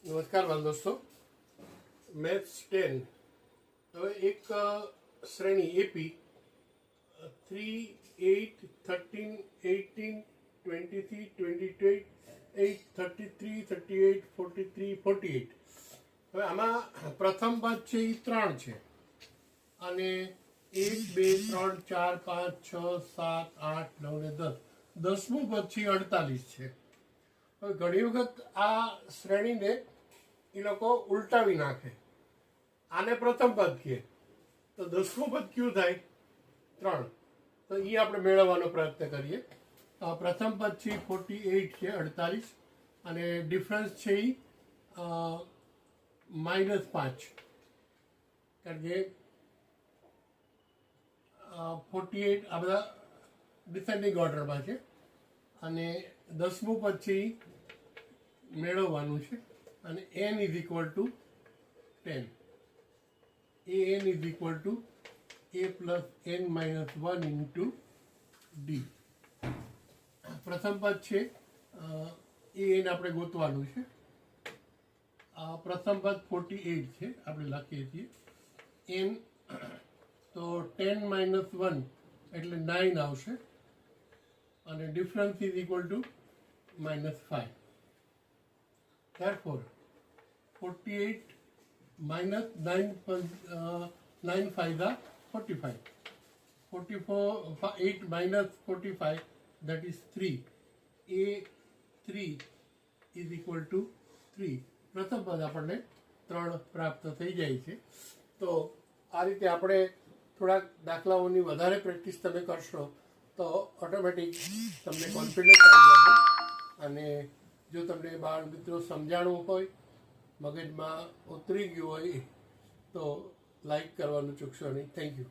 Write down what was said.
નમસ્કાર વાલ દોસ્તો, મેથ્સ 10 હવે એક શ્રેણી એપી 3, 8, 13, 18, 23, 22, 8, 33, 38, 43, 48 હવે આમાં પ્રથમ પદ છે એ 3 છે અને 1, 2, 3, 4, 5, 6, 7, 8, 9 ને 10 10મું પદ છે 48 છે। હવે ઘણી વખત આ શ્રેણીને એ લોકો ઉલટાવી નાખે, આને પ્રથમ પદ કહે તો 10મું પદ કયું થાય 3, તો એ આપણે મેળવવાનો પ્રયત્ન કરીએ। પ્રથમ પદ છે 48 છે 48 અને ડિફરન્સ છે એ -5 કારણ કે 48 આ બધા ડિસેન્ડિંગ ઓર્ડરમાં છે અને 10મું પદ છે એ મેળવવાનું છે અને n is equal to 10 an is equal to a plus n minus 1 into D. પ્રથમ પદ છે an આપણે ગોતવાનું છે। પ્રથમ પદ 48 છે, આપણે લખીએ છીએ n તો 10 માઇનસ 1 એટલે 9 આવશે અને difference is equal to -5। Therefore, 48 minus 9 5 are 45. 8 minus 45, that is 3. A3 is equal to 3. પ્રથમ પદ આપણને 3 પ્રાપ્ત થઈ જાય છે। તો આ રીતે આપણે થોડાક દાખલાઓની વધારે પ્રેક્ટિસ તમે કરશો તો ઓટોમેટિક તમને કોન્ફિડન્સ આવી જશે અને જો તમને બાળ મિત્રો સમજાણું હોય, મગજમાં ઉતરી ગયું હોય તો લાઈક કરવાનું ચૂકશો નહીં। Thank you.